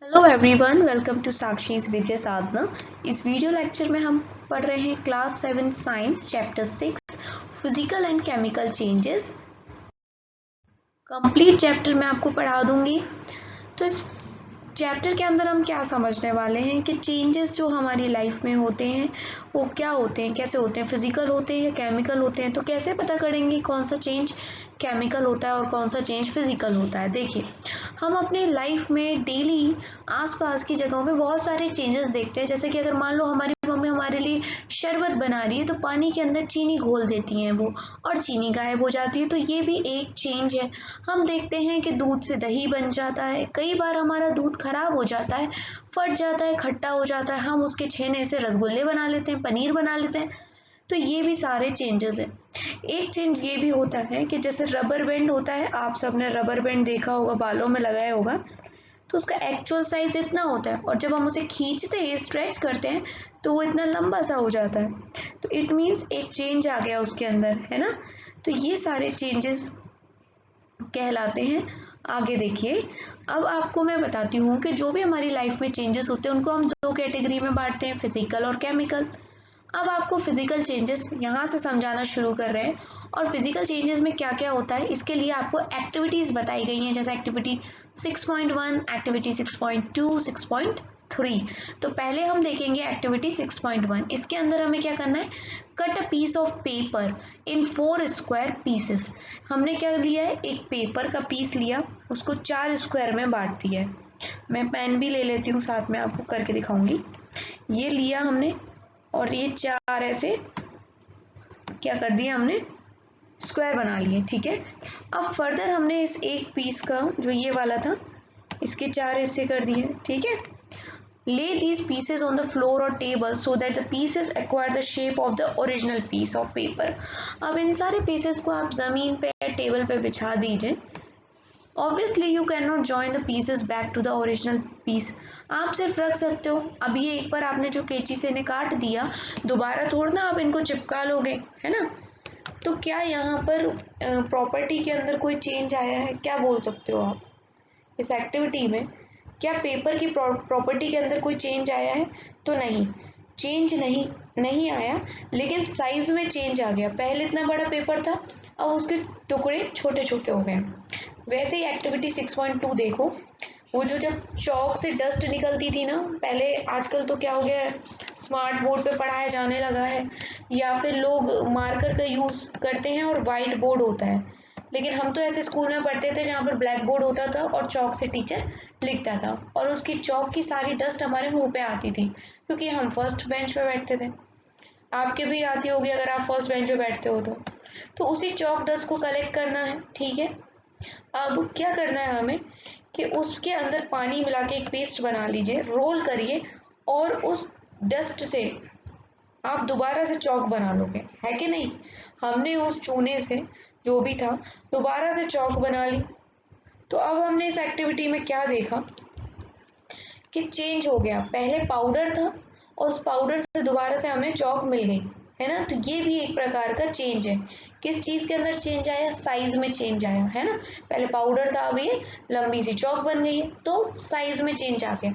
Hello everyone, welcome to साक्षीज विद्या साधना। इस video lecture में हम पढ़ रहे हैं class 7 science chapter 6 physical and chemical changes. Complete chapter मैं आपको पढ़ा दूंगी। तो इस चैप्टर के अंदर हम क्या समझने वाले हैं कि चेंजेस जो हमारी लाइफ में होते हैं वो क्या होते हैं, कैसे होते हैं, फिजिकल होते हैं या केमिकल होते हैं। तो कैसे पता करेंगे कौन सा चेंज केमिकल होता है और कौन सा चेंज फिजिकल होता है। देखिए, हम अपने लाइफ में डेली आसपास की जगहों में बहुत सारे चेंजेस देखते हैं। जैसे कि अगर मान लो हमारी मम्मी हमारे लिए शरबत बना रही है तो पानी के अंदर चीनी घोल देती हैं वो, और चीनी गायब हो जाती है, तो ये भी एक चेंज है। हम देखते हैं कि दूध से दही बन जाता है, कई बार हमारा दूध खराब हो जाता है, फट जाता है, खट्टा हो जाता है, हम उसके छेने से रसगुल्ले बना लेते हैं, पनीर बना लेते हैं। तो ये भी सारे चेंजेस हैं। एक चेंज ये भी होता है कि जैसे रबर बैंड होता है, आप सबने रबर बैंड देखा होगा, बालों में लगाया होगा, तो उसका एक्चुअल साइज इतना होता है और जब हम उसे खींचते हैं, स्ट्रेच करते हैं, तो वो इतना लंबा सा हो जाता है। तो इट मीन्स एक चेंज आ गया उसके अंदर, है ना। तो ये सारे चेंजेस कहलाते हैं। आगे देखिए, अब आपको मैं बताती हूँ कि जो भी हमारी लाइफ में चेंजेस होते हैं उनको हम दो कैटेगरी में बांटते हैं, फिजिकल और केमिकल। अब आपको फिजिकल चेंजेस यहाँ से समझाना शुरू कर रहे हैं। और फिजिकल चेंजेस में क्या क्या होता है इसके लिए आपको एक्टिविटीज़ बताई गई हैं, जैसे एक्टिविटी 6.1, एक्टिविटी 6.2, 6.3। तो पहले हम देखेंगे एक्टिविटी 6.1। इसके अंदर हमें क्या करना है, cut a piece of paper in 4 square pieces. हमने क्या लिया है, एक पेपर का पीस लिया, उसको 4 स्क्वायर में बांट दिया है। मैं पेन भी ले लेती हूँ, साथ में आपको करके दिखाऊंगी। ये लिया हमने और ये 4 ऐसे क्या कर दिया, हमने स्क्वायर बना लिए, ठीक है। अब फर्दर हमने इस एक पीस का जो ये वाला था, इसके 4 हिस्से कर दिए, ठीक है। Lay these pieces on the floor or table so that the pieces acquire the shape of the original piece of paper। अब इन सारे पीसेस को आप जमीन पे टेबल पे बिछा दीजिए। Obviously you cannot join the pieces back to the original piece। आप सिर्फ रख सकते हो। अब ये एक बार आपने जो कैंची से इन्हें काट दिया, दोबारा थोड़ा ना आप इनको चिपका लोगे, है ना। तो क्या यहाँ पर प्रॉपर्टी के अंदर कोई चेंज आया है, क्या बोल सकते हो आप इस एक्टिविटी में? क्या पेपर की प्रॉपर्टी के अंदर कोई चेंज आया है? तो नहीं, चेंज नहीं आया, लेकिन साइज में चेंज आ गया। पहले इतना बड़ा पेपर था, अब उसके टुकड़े छोटे छोटे हो गए। वैसे ही एक्टिविटी 6.2 देखो, वो जो जब चौक से डस्ट निकलती थी ना पहले, आजकल तो क्या हो गया है, स्मार्ट बोर्ड पे पढ़ाया जाने लगा है, या फिर लोग मार्कर का यूज करते हैं और वाइट बोर्ड होता है। लेकिन हम तो ऐसे स्कूल में पढ़ते थे जहाँ पर ब्लैक बोर्ड होता था और चौक से टीचर लिखता था, और उसकी चौक की सारी डस्ट हमारे मुंह पे आती थी, क्योंकि हम फर्स्ट बेंच पे बैठते थे। आपके भी आती होगी अगर आप फर्स्ट बेंच पे बैठते हो तो उसी चौक डस्ट को कलेक्ट करना है, ठीक है। अब क्या करना है हमें कि उसके अंदर पानी मिला के एक पेस्ट बना लीजिए, रोल करिए, और उस डस्ट से आप दोबारा से चौक बना लोगे, है कि नहीं। हमने उस चूने से जो भी था दोबारा से चौक बना ली। तो अब हमने इस एक्टिविटी में क्या देखा कि चेंज हो गया, पहले पाउडर था और उस पाउडर से दोबारा से हमें चौक मिल गई, है ना। तो ये भी एक प्रकार का चेंज है। किस चीज के अंदर चेंज आया, साइज में चेंज आया, है ना। पहले पाउडर था, अब ये लंबी सी चौक बन गई है, तो साइज में चेंज आ गया।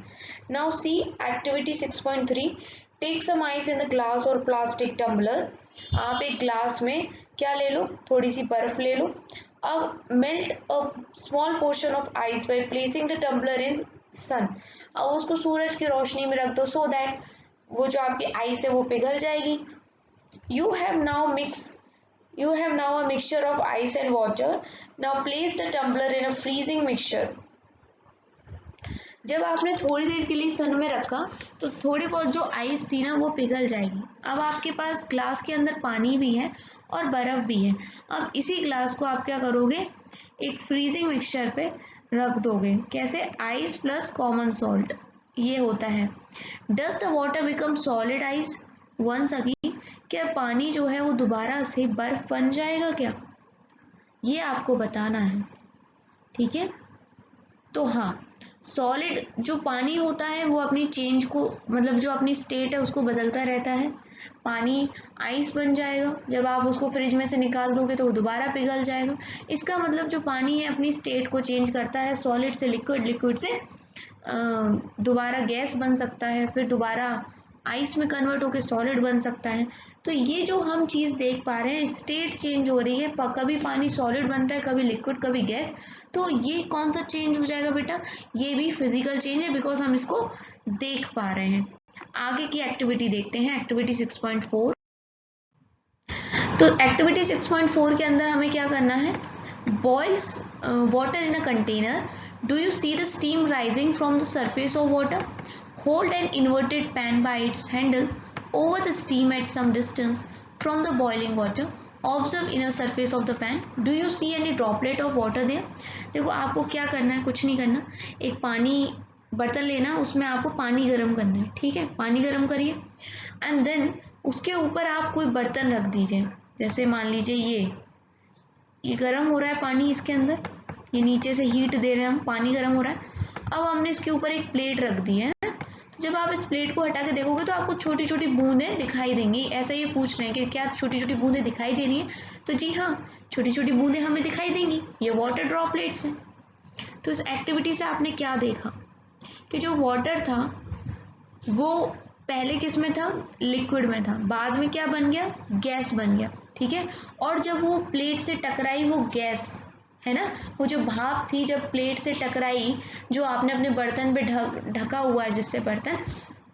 Now see activity 6.3। Take some ice in the glass और प्लास्टिक टम्बलर। आप एक ग्लास में क्या ले लो, थोड़ी सी बर्फ ले लो। अब melt a small portion of ice by placing the tumbler in sun. अब उसको सूरज की रोशनी में रख दो, सो दैट वो जो आपकी आइस है वो पिघल जाएगी। You have now mix you have now a mixture of ice and water. Now place the tumbler in a freezing mixture. जब आपने थोड़ी देर के लिए सन में रखा तो थोड़ी बहुत जो आइस थी ना वो पिघल जाएगी। अब आपके पास ग्लास के अंदर पानी भी है और बर्फ भी है। अब इसी ग्लास को आप क्या करोगे, एक फ्रीजिंग मिक्सचर पे रख दोगे। कैसे, आइस प्लस कॉमन सॉल्ट, ये होता है। Does the water become solid ice once again. क्या पानी जो है वो दोबारा से बर्फ बन जाएगा क्या, ये आपको बताना है, ठीक है। तो हाँ, सॉलिड जो पानी होता है वो अपनी चेंज को, मतलब जो अपनी स्टेट है उसको बदलता रहता है। पानी आइस बन जाएगा, जब आप उसको फ्रिज में से निकाल दोगे तो वो दोबारा पिघल जाएगा। इसका मतलब जो पानी है अपनी स्टेट को चेंज करता है, सॉलिड से लिक्विड, लिक्विड से दोबारा गैस बन सकता है, फिर दोबारा आइस में कन्वर्ट होकर सॉलिड बन सकता है। तो ये जो हम चीज़ देख पा रहे हैं, स्टेट चेंज हो रही है, कभी पानी सॉलिड बनता है, कभी लिक्विड, कभी गैस। तो ये कौन सा चेंज हो जाएगा बेटा? ये भी फिजिकल चेंज है, बिकॉज हम इसको देख पा रहे हैं। आगे की एक्टिविटी देखते हैं, एक्टिविटी 6.4। तो एक्टिविटी 6.4 के अंदर हमें क्या करना है? Boils water in a container. Do you see the steam rising from the surface of water? Hold an inverted pan by its handle over the steam at some distance from the boiling water. Observe inner surface of the pan. Do you see any droplet of water there? देखो आपको क्या करना है, कुछ नहीं करना। एक पानी बर्तन लेना, उसमें आपको पानी गर्म करना है, ठीक है? पानी गर्म करिए एंड देन उसके ऊपर आप कोई बर्तन रख दीजिए। जैसे मान लीजिए ये गर्म हो रहा है पानी, इसके अंदर ये नीचे से हीट दे रहे हैं हम, पानी गर्म हो रहा है। अब हमने इसके ऊपर एक प्लेट रख दी है ना, तो जब आप इस प्लेट को हटा के देखोगे तो आपको छोटी छोटी बूंदें दिखाई देंगी। ऐसा ये पूछ रहे हैं कि क्या छोटी छोटी बूंदें दिखाई दे रही हैं? तो जी हाँ, छोटी छोटी बूंदें हमें दिखाई देंगी, ये वाटर ड्रॉपलेट्स हैं। तो इस एक्टिविटी से आपने क्या देखा कि जो वाटर था वो पहले किस में था? लिक्विड में था, बाद में क्या बन गया? गैस बन गया, ठीक है? और जब वो प्लेट से टकराई वो गैस, है ना, वो जो भाप थी जब प्लेट से टकराई, जो आपने अपने बर्तन पे ढका हुआ है जिससे बर्तन,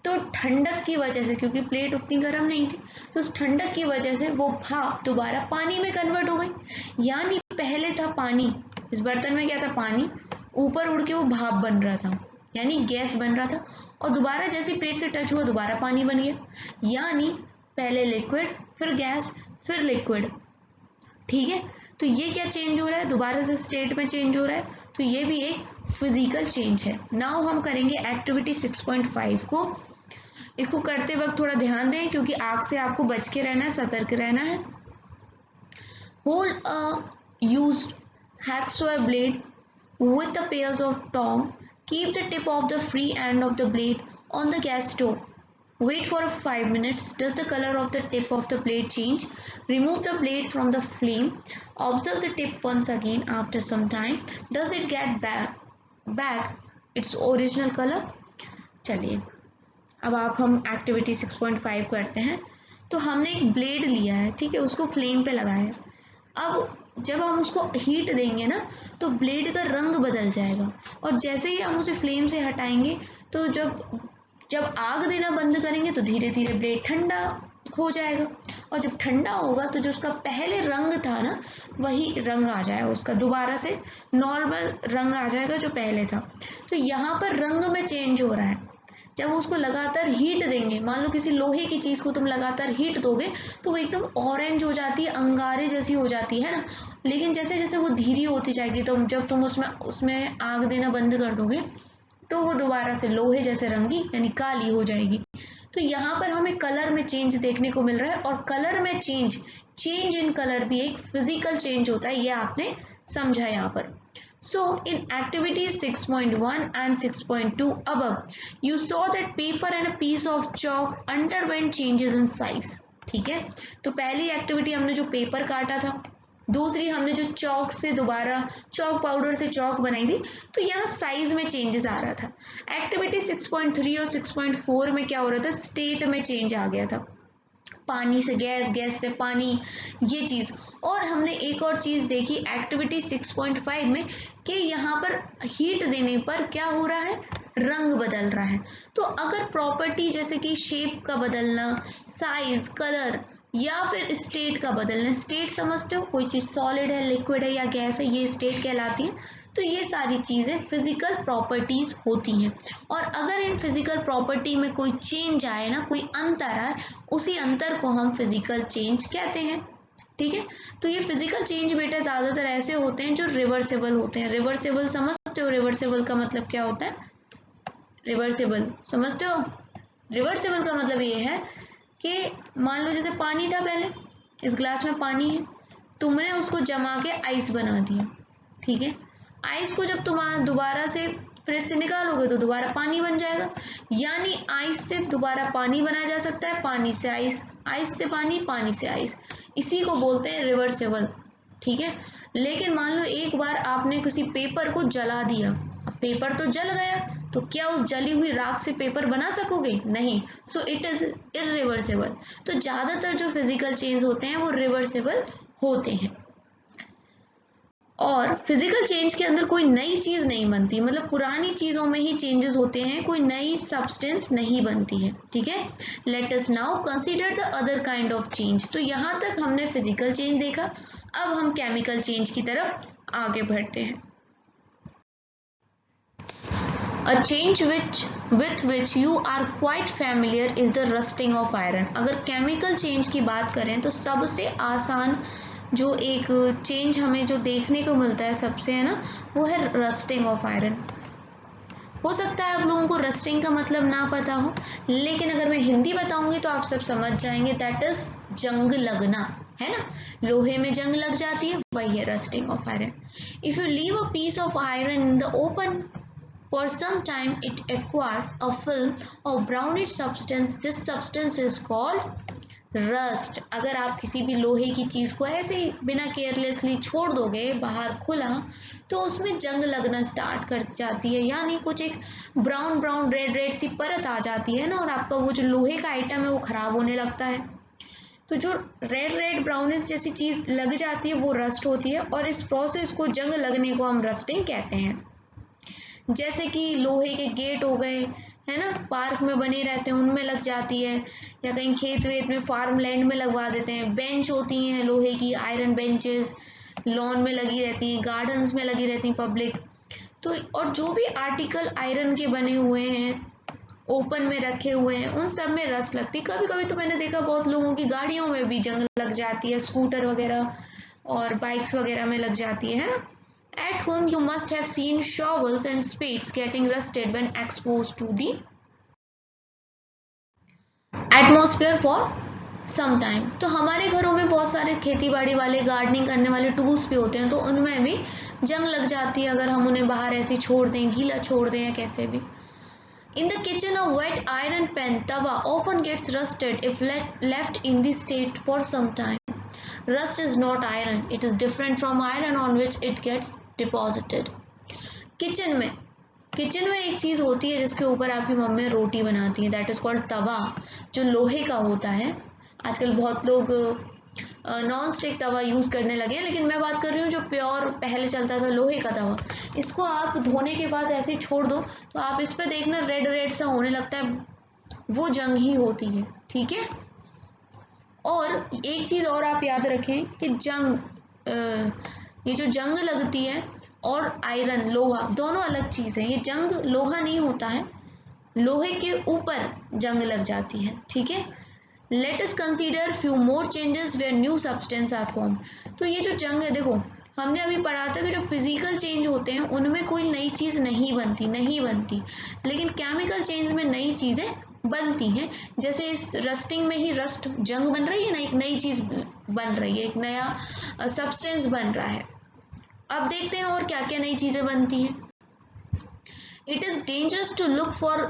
तो ठंडक की वजह से, क्योंकि प्लेट उतनी गर्म नहीं थी, तो उस ठंडक की वजह से वो भाप दोबारा पानी में कन्वर्ट हो गई। यानी पहले था पानी, इस बर्तन में क्या था? पानी, ऊपर उड़ के वो भाप बन रहा था, यानी गैस बन रहा था, और दोबारा जैसे प्लेट से टच हुआ दोबारा पानी बन गया। यानी पहले लिक्विड, फिर गैस, फिर लिक्विड, ठीक है? तो ये क्या चेंज हो रहा है? दोबारा से स्टेट में चेंज हो रहा है, तो ये भी एक फिजिकल चेंज है। नाउ हम करेंगे एक्टिविटी 6.5 को। इसको करते वक्त थोड़ा ध्यान दें, क्योंकि आग से आपको बच के रहना है, सतर्क रहना है। Hold a used hacksaw blade with the pairs of tongs. Keep the tip of the free end of the blade on the gas stove. Wait for 5 minutes. Does the color of the tip of the blade change? Remove the blade from the flame. Observe the tip once again after some time. Does it get back its original color? चलिए अब हम activity 6.5 करते हैं। तो हमने एक blade लिया है, ठीक है, उसको फ्लेम पे लगाया है। अब जब हम उसको हीट देंगे ना, तो ब्लेड का रंग बदल जाएगा, और जैसे ही हम उसे फ्लेम से हटाएंगे, तो जब आग देना बंद करेंगे तो धीरे धीरे ब्लेड ठंडा हो जाएगा, और जब ठंडा होगा तो जो उसका पहले रंग था ना, वही रंग आ जाएगा, उसका दोबारा से नॉर्मल रंग आ जाएगा जो पहले था। तो यहाँ पर रंग में चेंज हो रहा है। जब उसको लगातार हीट देंगे, मान लो किसी लोहे की चीज़ को तुम लगातार हीट दोगे तो वो एकदम ऑरेंज हो जाती है, अंगारे जैसी हो जाती है ना। लेकिन जैसे जैसे वो धीरे होती जाएगी, तो जब तुम उसमें आग देना बंद कर दोगे तो वो दोबारा से लोहे जैसे रंगी यानी काली हो जाएगी। तो यहाँ पर हमें कलर में चेंज देखने को मिल रहा है, और कलर में चेंज इन कलर भी एक फिजिकल चेंज होता है, ये आपने समझा यहाँ पर। So in activities 6.1 and 6.2 above, you saw that paper and a piece of chalk underwent changes in size. ठीक है, तो पहली एक्टिविटी हमने जो पेपर काटा था, दूसरी हमने जो चौक से दोबारा चौक पाउडर से चौक बनाई थी, तो यहाँ साइज में चेंजेस आ रहा था। एक्टिविटी 6.3 और 6.4 में क्या हो रहा था? स्टेट में चेंज आ गया था, पानी से गैस, गैस से पानी, ये चीज़। और हमने एक और चीज़ देखी एक्टिविटी 6.5 में कि यहाँ पर हीट देने पर क्या हो रहा है? रंग बदल रहा है। तो अगर प्रॉपर्टी जैसे कि शेप का बदलना, साइज, कलर, या फिर स्टेट का बदलना, स्टेट समझते हो, कोई चीज़ सॉलिड है, लिक्विड है या गैस है, ये स्टेट कहलाती है। तो ये सारी चीज़ें फिजिकल प्रॉपर्टीज होती हैं, और अगर इन फिजिकल प्रॉपर्टी में कोई चेंज आए ना, कोई अंतर आए, उसी अंतर को हम फिजिकल चेंज कहते हैं, ठीक है। तो ये फिजिकल चेंज बेटा ज़्यादातर ऐसे होते हैं जो रिवर्सेबल होते हैं। रिवर्सेबल समझते हो? रिवर्सेबल का मतलब क्या होता है? रिवर्सेबल समझते हो? रिवर्सेबल का मतलब ये है कि मान लो जैसे पानी था, पहले इस ग्लास में पानी है, तुमने उसको जमा के आइस बना दिया, ठीक है। आइस को जब तुम दोबारा से फ्रिज से निकालोगे तो दोबारा पानी बन जाएगा, यानी आइस से दोबारा पानी बनाया जा सकता है, पानी से आइस, आइस से पानी, पानी से आइस, इसी को बोलते हैं रिवर्सेबल, ठीक है। लेकिन मान लो एक बार आपने किसी पेपर को जला दिया, अब पेपर तो जल गया, तो क्या उस जली हुई राख से पेपर बना सकोगे? नहीं। So it is irreversible. तो ज़्यादातर जो फिजिकल चेंज होते हैं वो रिवर्सिबल होते हैं। और फिजिकल चेंज के अंदर कोई नई चीज़ नहीं बनती, मतलब पुरानी चीज़ों में ही चेंजेस होते हैं, कोई नई सब्सटेंस नहीं बनती है। ठीक है, let us now consider the other kind of change. तो यहाँ तक हमने फिजिकल चेंज देखा, अब हम केमिकल चेंज की तरफ आगे बढ़ते हैं। A change with which you are quite familiar is the rusting of iron। अगर केमिकल चेंज की बात करें तो सबसे आसान जो एक चेंज हमें जो देखने को मिलता है सबसे, है ना, वो है रस्टिंग ऑफ आयरन। हो सकता है आप लोगों को रस्टिंग का मतलब ना पता हो, लेकिन अगर मैं हिंदी बताऊंगी तो आप सब समझ जाएंगे। दैट इज जंग लगना, है ना, लोहे में जंग लग जाती है, वही है rusting of iron. If you leave a piece of iron in the open for some time it acquires a film of brownish substance. This substance is called rust। अगर आप किसी भी लोहे की चीज़ को ऐसे ही बिना केयरलेसली छोड़ दोगे बाहर खुला, तो उसमें जंग लगना स्टार्ट कर जाती है, यानी कुछ एक ब्राउन ब्राउन रेड रेड सी परत आ जाती है ना, और आपका वो जो लोहे का आइटम है वो खराब होने लगता है। तो जो रेड रेड ब्राउनिश जैसी चीज़ लग जाती है वो रस्ट होती है, और इस प्रोसेस को, जंग लगने को, हम रस्टिंग कहते हैं। जैसे कि लोहे के गेट हो गए, है ना, पार्क में बने रहते हैं उनमें लग जाती है, या कहीं खेत वेत में फार्म लैंड में लगवा देते हैं। बेंच होती हैं लोहे की, आयरन बेंचेस लॉन में लगी रहती हैं, गार्डन्स में लगी रहती हैं पब्लिक। तो और जो भी आर्टिकल आयरन के बने हुए हैं, ओपन में रखे हुए हैं, उन सब में रस्ट लगती है। कभी कभी तो मैंने देखा बहुत लोगों की गाड़ियों में भी जंग लग जाती है, स्कूटर वगैरह और बाइक्स वगैरह में लग जाती है ना। At home you must have seen shovels and spades getting rusted when exposed to the atmosphere for some time। तो हमारे घरों में बहुत सारे खेती बाड़ी वाले, गार्डनिंग करने वाले टूल्स भी होते हैं, तो उनमें भी जंग लग जाती है अगर हम उन्हें बाहर ऐसे छोड़ दें, गीला छोड़ दें या कैसे भी। In the kitchen a wet iron pan tawa often gets rusted if left in the state for some time। Rust is not iron, it is different from iron on which it gets deposited. Kitchen में एक चीज़ होती है जिसके ऊपर आपकी mummy रोटी बनाती है, that is called तवा, जो लोहे का होता है। आजकल बहुत लोग नॉन स्टिक तवा यूज़ करने लगे हैं, लेकिन मैं बात कर रही हूँ जो प्योर पहले चलता था लोहे का तवा। इसको आप धोने के बाद ऐसे ही छोड़ दो तो आप इस पर देखना रेड रेड सा होने लगता है, वो जंग ही होती है। ठीक है, और एक चीज़ और आप याद रखें कि ये जो जंग लगती है और आयरन, लोहा, दोनों अलग चीज़ है। ये जंग लोहा नहीं होता है, लोहे के ऊपर जंग लग जाती है। ठीक है, let us consider few more changes where new substance are form. तो ये जो जंग है, देखो हमने अभी पढ़ा था कि जो फिजिकल चेंज होते हैं उनमें कोई नई चीज़ नहीं बनती, लेकिन केमिकल चेंज में नई चीज़ें बनती हैं। जैसे इस रस्टिंग में ही रस्ट जंग बन रही है ना, एक नई चीज़ बन रही है, एक नया सब्सटेंस बन रहा है। अब देखते हैं और क्या क्या नई चीज़ें बनती हैं। It is dangerous to look for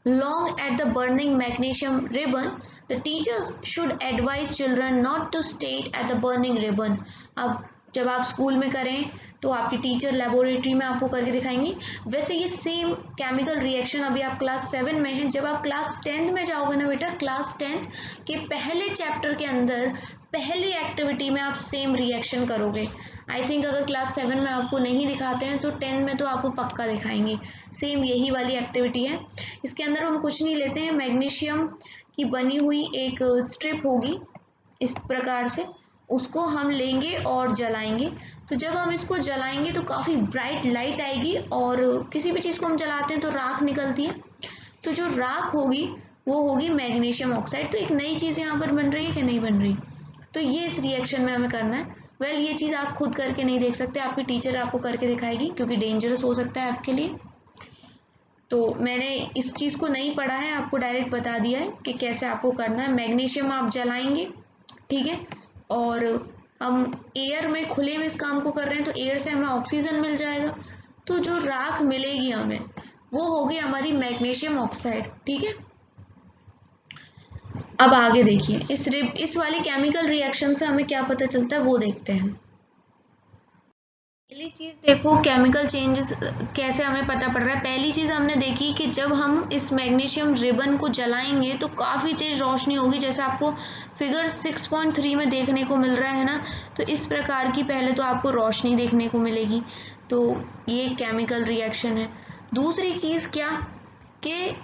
long at the burning magnesium ribbon. The teachers should advise children not to stay at the burning ribbon. अब जब आप स्कूल में करें तो आपकी टीचर लेबोरेटरी में आपको करके दिखाएंगी। वैसे ये सेम केमिकल रिएक्शन अभी आप क्लास 7 में हैं, जब आप क्लास 10th में जाओगे ना बेटा, क्लास 10th के पहले चैप्टर के अंदर पहली एक्टिविटी में आप सेम रिएक्शन करोगे। आई थिंक अगर क्लास 7 में आपको नहीं दिखाते हैं तो 10 में तो आपको पक्का दिखाएंगे। सेम यही वाली एक्टिविटी है। इसके अंदर हम कुछ नहीं लेते हैं, मैग्नीशियम की बनी हुई एक स्ट्रिप होगी इस प्रकार से, उसको हम लेंगे और जलाएंगे। तो जब हम इसको जलाएंगे तो काफ़ी ब्राइट लाइट आएगी, और किसी भी चीज़ को हम जलाते हैं तो राख निकलती है, तो जो राख होगी वो होगी मैग्नीशियम ऑक्साइड। तो एक नई चीज़ यहाँ पर बन रही है कि नहीं बन रही, तो ये इस रिएक्शन में हमें करना है। ये चीज़ आप खुद करके नहीं देख सकते, आपकी टीचर आपको करके दिखाएगी, क्योंकि डेंजरस हो सकता है आपके लिए। तो मैंने इस चीज़ को नहीं पढ़ा है, आपको डायरेक्ट बता दिया है कि कैसे आपको करना है। मैग्नीशियम आप जलाएंगे, ठीक है, और हम एयर में, खुले में इस काम को कर रहे हैं, तो एयर से हमें ऑक्सीजन मिल जाएगा, तो जो राख मिलेगी हमें वो होगी हमारी मैग्नीशियम ऑक्साइड। ठीक है, अब आगे देखिए, इस वाली केमिकल रिएक्शन से हमें क्या पता चलता है वो देखते हैं। पहली चीज देखो केमिकल चेंजेस कैसे हमें पता पड़ रहा है। पहली चीज हमने देखी कि जब हम इस मैग्नीशियम रिबन को जलाएंगे तो काफी तेज रोशनी होगी, जैसे आपको फिगर 6.3 में देखने को मिल रहा है ना। तो इस प्रकार की पहले तो आपको रोशनी देखने को मिलेगी, तो ये केमिकल रिएक्शन है। दूसरी चीज क्या कि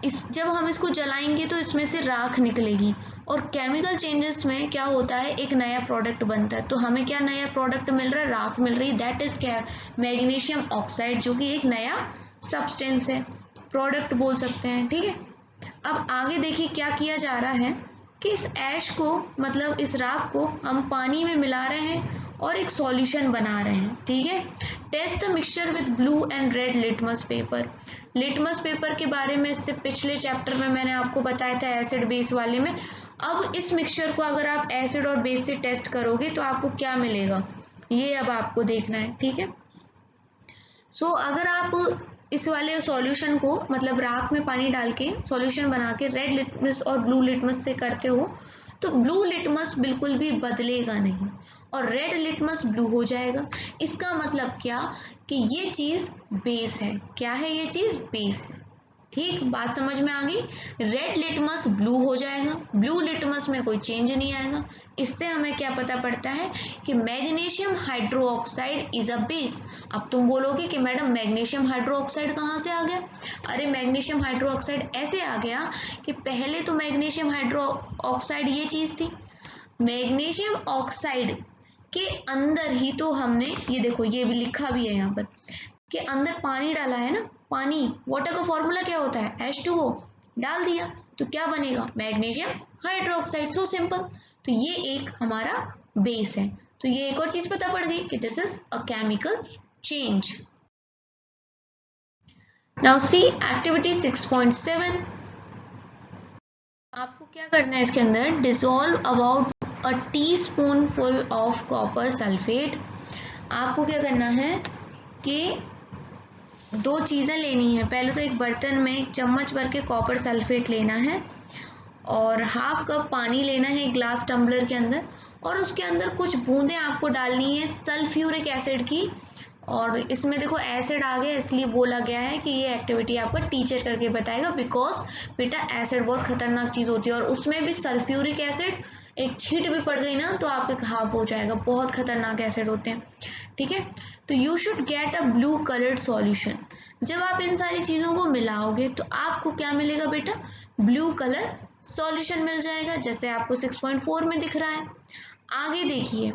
जब हम इसको जलाएंगे तो इसमें से राख निकलेगी, और केमिकल चेंजेस में क्या होता है, एक नया प्रोडक्ट बनता है। तो हमें क्या नया प्रोडक्ट मिल रहा है, राख मिल रही है, दैट इज क्या, मैग्नीशियम ऑक्साइड, जो कि एक नया सब्सटेंस है, प्रोडक्ट बोल सकते हैं। ठीक है, अब आगे देखिए क्या किया जा रहा है कि इस ऐश को, मतलब इस राख को हम पानी में मिला रहे हैं और एक सॉल्यूशन बना रहे हैं। ठीक है, test the mixture with blue and red litmus paper. Litmus paper के बारे में इससे पिछले चैप्टर में मैंने आपको बताया था, एसिड बेस वाले में। अब इस मिक्सचर को अगर आप एसिड और बेस से टेस्ट करोगे तो आपको क्या मिलेगा, ये अब आपको देखना है। ठीक है, सो अगर आप इस वाले सॉल्यूशन को, मतलब राख में पानी डाल के सॉल्यूशन बना के रेड लिटमस और ब्लू लिटमस से करते हो, तो ब्लू लिटमस बिल्कुल भी बदलेगा नहीं और रेड लिटमस ब्लू हो जाएगा। इसका मतलब क्या कि ये चीज बेस है। क्या है ये चीज, बेस है। ठीक, बात समझ में आ गई। रेड लिटमस ब्लू हो जाएगा, ब्लू लिटमस में कोई चेंज नहीं आएगा। इससे हमें क्या पता पड़ता है कि magnesium hydroxide is a base. अब तुम बोलोगे कि मैडम मैग्नीशियम हाइड्रोक्साइड कहाँ से आ गया। अरे मैग्नीशियम हाइड्रोक्साइड ऐसे आ गया कि पहले तो मैग्नीशियम हाइड्रोक्साइड ये चीज थी, मैग्नीशियम ऑक्साइड के अंदर ही तो हमने, ये देखो ये भी लिखा भी है यहाँ पर, के अंदर पानी डाला है ना। पानी, वाटर का फॉर्मूला क्या होता है, H2O, डाल दिया तो क्या बनेगा, मैग्नीशियम हाइड्रोक्साइड। So simple. तो ये एक हमारा बेस है। तो ये एक और चीज पता पड़ गई कि this is a chemical change. Now see activity 6.7। आपको क्या करना है इसके अंदर, dissolve about a teaspoonful of copper sulphate. आपको क्या करना है कि दो चीज़ें लेनी है। पहले तो एक बर्तन में एक चम्मच भर के कॉपर सल्फेट लेना है और हाफ कप पानी लेना है एक ग्लास टम्बलर के अंदर, और उसके अंदर कुछ बूंदें आपको डालनी है सल्फ्यूरिक एसिड की। और इसमें देखो एसिड आ गया, इसलिए बोला गया है कि ये एक्टिविटी आपका टीचर करके बताएगा, बिकॉज बेटा एसिड बहुत खतरनाक चीज़ होती है और उसमें भी सल्फ्यूरिक एसिड, एक छींट भी पड़ गई ना तो आपके घाव हो जाएगा, बहुत खतरनाक एसिड होते हैं। ठीक है, तो you should get a blue coloured solution. जब आप इन सारी चीज़ों को मिलाओगे तो आपको क्या मिलेगा बेटा, ब्लू कलर सॉल्यूशन मिल जाएगा, जैसे आपको 6.4 में दिख रहा है। आगे देखिए,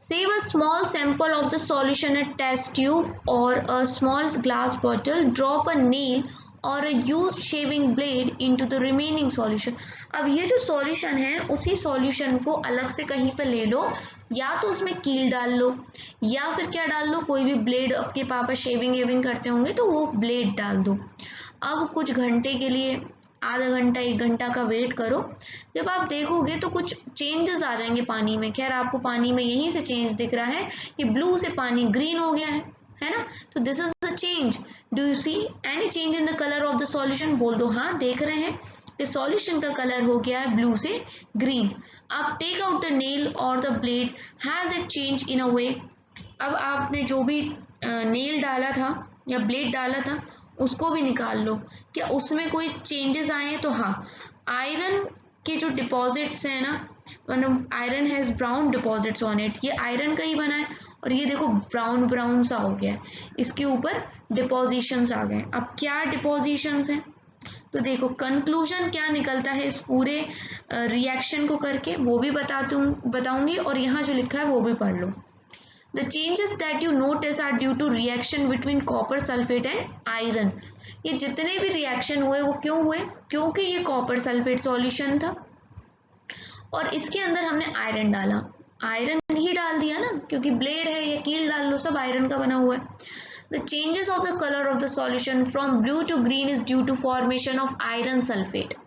save a small sample of the solution in a test tube or a small glass bottle, drop a nail or a used shaving blade into the remaining solution। अब ये जो सॉल्यूशन है उसी सॉल्यूशन को अलग से कहीं पे ले लो, या तो उसमें कील डाल लो या फिर क्या डाल लो, कोई भी ब्लेड, आपके पापा शेविंग वेविंग करते होंगे तो वो ब्लेड डाल दो। अब कुछ घंटे के लिए, आधा घंटा 1 घंटा का वेट करो। जब आप देखोगे तो कुछ चेंजेस आ जाएंगे पानी में। खैर आपको पानी में यहीं से चेंज दिख रहा है कि ब्लू से पानी ग्रीन हो गया है ना। तो this is the change. Do you see any change in the colour of the solution, बोल दो हाँ, देख रहे हैं कि सॉल्यूशन का कलर हो गया है ब्लू से ग्रीन। अब टेक आउट द नेल और the blade, has it change in a way. अब आपने जो भी नेल डाला था या ब्लेड डाला था उसको भी निकाल लो, क्या उसमें कोई चेंजेस आए हैं। तो हाँ, आयरन के जो डिपॉजिट्स हैं ना, मतलब iron has brown deposits on it, ये आयरन का ही बना है और ये देखो ब्राउन ब्राउन सा हो गया है, इसके ऊपर डिपॉजिशंस आ गए। अब क्या डिपॉजिशंस हैं, तो देखो कंक्लूजन क्या निकलता है इस पूरे रिएक्शन को करके वो भी बताऊंगी, और यहाँ जो लिखा है वो भी पढ़ लो। The changes that you notice are due to reaction between copper sulfate and iron। ये जितने भी रिएक्शन हुए वो क्यों हुए, क्योंकि ये कॉपर सल्फेट सॉल्यूशन था और इसके अंदर हमने आयरन डाला। आयरन ही डाल दिया ना, क्योंकि ब्लेड है या कील डाल लो, सब आयरन का बना हुआ है। The changes of the color of the solution from blue to green is due to formation of iron sulfate।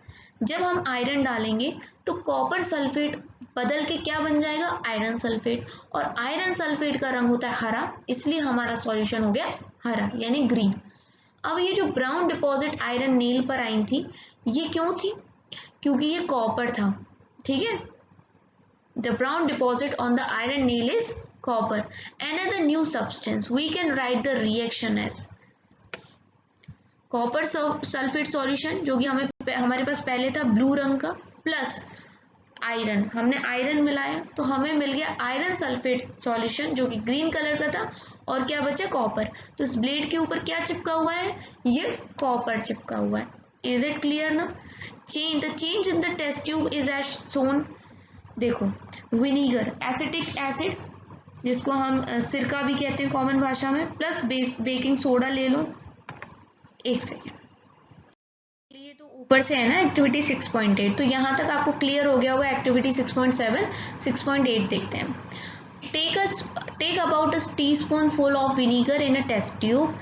जब हम आयरन डालेंगे तो कॉपर सल्फेट बदल के क्या बन जाएगा, आयरन सल्फेट, और आयरन सल्फेट का रंग होता है हरा, इसलिए हमारा सॉल्यूशन हो गया हरा यानी ग्रीन। अब ये जो ब्राउन डिपॉजिट आयरन नील पर आई थी, ये क्यों थी, क्योंकि ये कॉपर था। ठीक है, the brown deposit on the iron nail is copper. Another new substance, we can write the reaction as copper sulphate solution, जो कि हमारे पास पहले था ब्लू रंग का, प्लस आयरन, हमने आयरन मिलाया तो हमें मिल गया आयरन सल्फेट सॉल्यूशन जो कि ग्रीन कलर का था, और क्या बचा, कॉपर। तो इस ब्लेड के ऊपर क्या चिपका हुआ है, ये कॉपर चिपका हुआ है। इज इट क्लियर ना? The change in the test tube is as shown. देखो, विनीगर, एसिटिक एसिड जिसको हम सिरका भी कहते हैं कॉमन भाषा में, प्लस बेकिंग सोडा ले लो। एक सेकेंड, ये तो ऊपर से है ना एक्टिविटी 6.8, तो यहाँ तक आपको क्लियर हो गया होगा। एक्टिविटी 6.7, 6.8 देखते हैं। Take about a teaspoonful of vinegar in a test tube,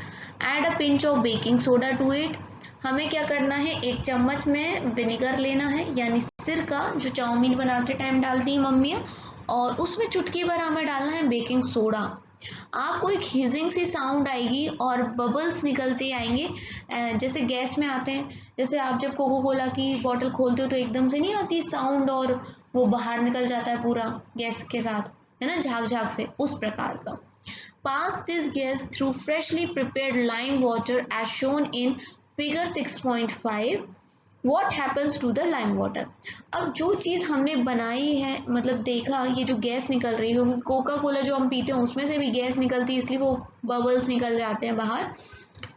add a pinch of baking soda to it. हमें क्या करना है, एक चम्मच में विनीगर लेना है, यानी सिरका जो चाउमीन बनाते टाइम डालती हैं मम्मियाँ, और उसमें चुटकी भर हमें डालना है बेकिंग सोडा। आपको एक हिजिंग सी साउंड आएगी और बबल्स निकलते आएंगे, जैसे गैस में आते हैं। जैसे आप जब कोको कोला की बॉटल खोलते हो तो एकदम से नहीं आती साउंड और वो बाहर निकल जाता है पूरा गैस के साथ, है ना, झाग झाग से, उस प्रकार का। Pass this gas through freshly prepared lime water as shown in figure 6.5। What happens to the lime water? अब जो चीज़ हमने बनाई है, मतलब देखा, ये जो गैस निकल रही है, क्योंकि कोका कोला जो हम पीते हैं उसमें से भी गैस निकलती है, इसलिए वो बबल्स निकल जाते हैं बाहर।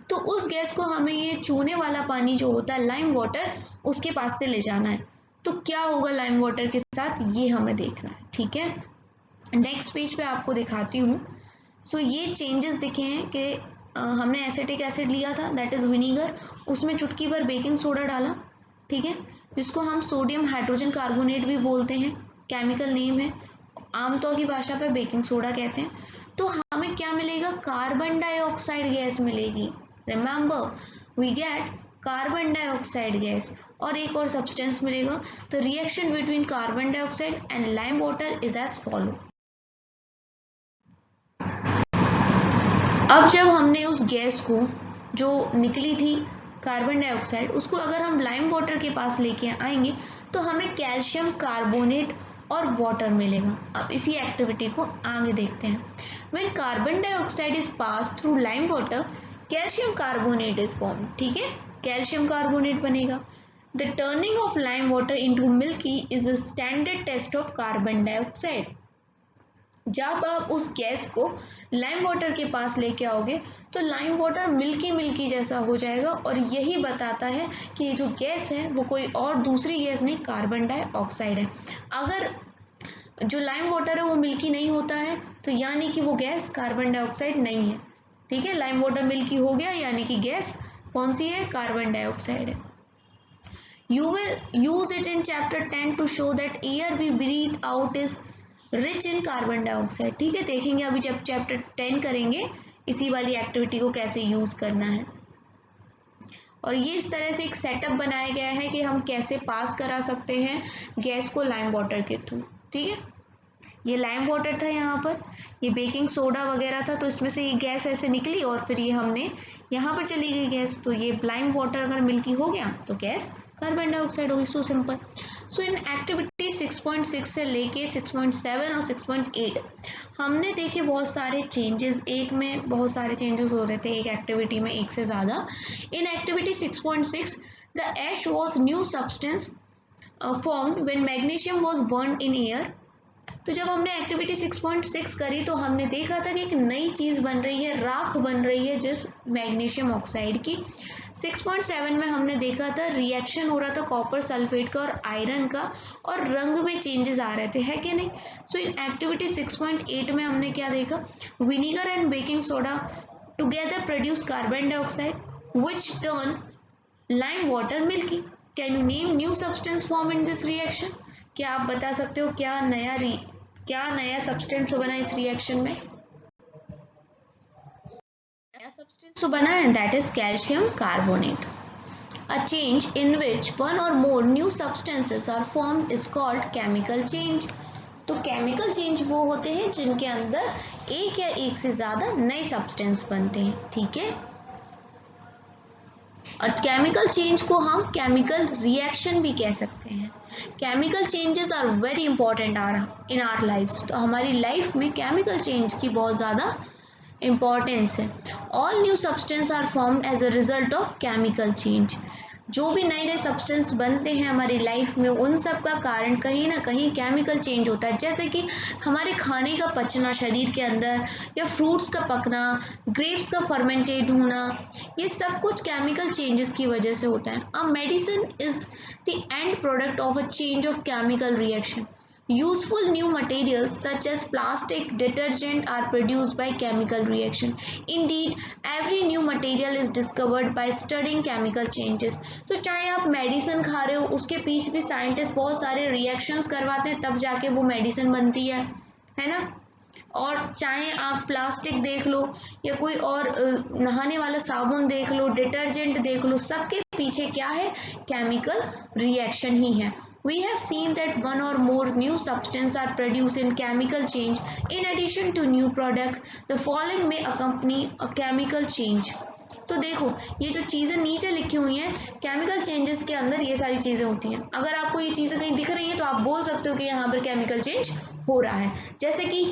तो उस गैस को हमें ये चूने वाला पानी जो होता है लाइम वाटर, उसके पास से ले जाना है। तो क्या होगा लाइम वाटर के साथ, ये हमें देखना है, ठीक है। नेक्स्ट पेज पे आपको दिखाती हूँ। सो ये चेंजेस दिखे हैं कि हमने एसिटिक एसिड लिया था, दैट इज़ विनीगर, उसमें चुटकी भर बेकिंग सोडा डाला, ठीक है, जिसको हम सोडियम हाइड्रोजन कार्बोनेट भी बोलते हैं, केमिकल नेम है, आमतौर की भाषा पे बेकिंग सोडा कहते हैं। तो हमें क्या मिलेगा, कार्बन डाइऑक्साइड गैस मिलेगी। Remember, we get carbon dioxide gas, और एक और सब्सटेंस मिलेगा। The reaction between carbon dioxide and lime water is as follow. अब जब हमने उस गैस को जो निकली थी कार्बन डाइऑक्साइड, उसको अगर हम लाइम वाटर के पास लेके आएंगे तो हमें कैल्शियम कार्बोनेट और वाटर मिलेगा। अब इसी एक्टिविटी को आगे देखते हैं। When carbon dioxide is pass through lime water, calcium carbonate is form, ठीक है, कैल्शियम कार्बोनेट बनेगा। The turning of lime water into milky is the standard test of carbon dioxide. जब आप उस गैस को लाइम वाटर के पास लेके आओगे तो लाइम वाटर मिल्की मिल्की जैसा हो जाएगा, और यही बताता है कि ये जो गैस है वो कोई और दूसरी गैस नहीं, कार्बन डाइऑक्साइड है। अगर जो लाइम वाटर है वो मिल्की नहीं होता है तो यानी कि वो गैस कार्बन डाइऑक्साइड नहीं है, ठीक है। लाइम वाटर मिल्की हो गया यानी कि गैस कौन सी है, कार्बन डाइऑक्साइड है। You will use it in chapter 10 to show that air we breathe out is rich in carbon dioxide, ठीक है। देखेंगे अभी जब चैप्टर 10 करेंगे इसी वाली एक्टिविटी को कैसे यूज करना है। और ये इस तरह से एक सेटअप बनाया गया है कि हम कैसे पास करा सकते हैं गैस को लाइम वाटर के थ्रू, ठीक है। ये लाइम वाटर था, यहाँ पर ये बेकिंग सोडा वगैरह था, तो इसमें से ये गैस ऐसे निकली और फिर ये हमने यहाँ पर चली गई गैस, तो ये लाइम वाटर अगर मिल्की हो गया तो गैस कार्बन डाइऑक्साइड होगी। So simple. सो इन एक्टिविटी 6.6 से लेके 6.7 और 6.8 हमने देखे बहुत सारे चेंजेस, एक में बहुत सारे चेंजेस हो रहे थे, एक एक्टिविटी में एक से ज़्यादा। In activity 6.6 the ash was new substance formed when magnesium was burn in air. तो जब हमने एक्टिविटी 6.6 करी तो हमने देखा था कि एक नई चीज़ बन रही है, राख बन रही है जिस मैग्नीशियम ऑक्साइड की। 6.7 में हमने देखा था रिएक्शन हो रहा था कॉपर सल्फेट का और आयरन का, और रंग में चेंजेस आ रहे थे, है कि नहीं। सो इन एक्टिविटी 6.8 में हमने क्या देखा, vinegar and baking soda together produce carbon dioxide which turn lime water milky. Can you name new substance form in this reaction? क्या आप बता सकते हो क्या नया सब्सटेंस बना इस रिएक्शन में? नया सब्सटेंस तो बना है, that is calcium carbonate. A change in which one or more new substances are formed is called chemical change. तो केमिकल चेंज वो होते हैं जिनके अंदर एक या एक से ज्यादा नए सब्सटेंस बनते हैं, ठीक है। और केमिकल चेंज को हम केमिकल रिएक्शन भी कह सकते हैं। Chemical changes are very important in our lifes. तो हमारी लाइफ में केमिकल चेंज की बहुत ज़्यादा इम्पॉर्टेंस है। All new substance are formed as a result of chemical change. जो भी नए नए सब्सटेंस बनते हैं हमारी लाइफ में, उन सब का कारण कहीं ना कहीं केमिकल चेंज होता है। जैसे कि हमारे खाने का पचना शरीर के अंदर, या फ्रूट्स का पकना, ग्रेप्स का फर्मेंटेड होना, ये सब कुछ केमिकल चेंजेस की वजह से होता है। A medicine is the end product of a change of chemical reaction. Useful new materials such as plastic, detergent are produced by chemical reaction. Indeed, every new material is discovered by studying chemical changes. तो चाहे आप medicine खा रहे हो, उसके पीछे भी scientist बहुत सारे रिएक्शंस करवाते हैं, तब जाके वो मेडिसिन बनती है ना। और चाहे आप प्लास्टिक देख लो या कोई और नहाने वाला साबुन देख लो, डिटर्जेंट देख लो, सबके पीछे क्या है? केमिकल रिएक्शन ही है। We have seen that one or more new substances are produced in chemical change. In addition to new products, the following may accompany a chemical change. तो देखो, ये जो चीज़ें नीचे लिखी हुई हैं, केमिकल चेंजेस के अंदर ये सारी चीज़ें होती हैं। अगर आपको ये चीज़ें कहीं दिख रही हैं तो आप बोल सकते हो कि यहाँ पर केमिकल चेंज हो रहा है। जैसे कि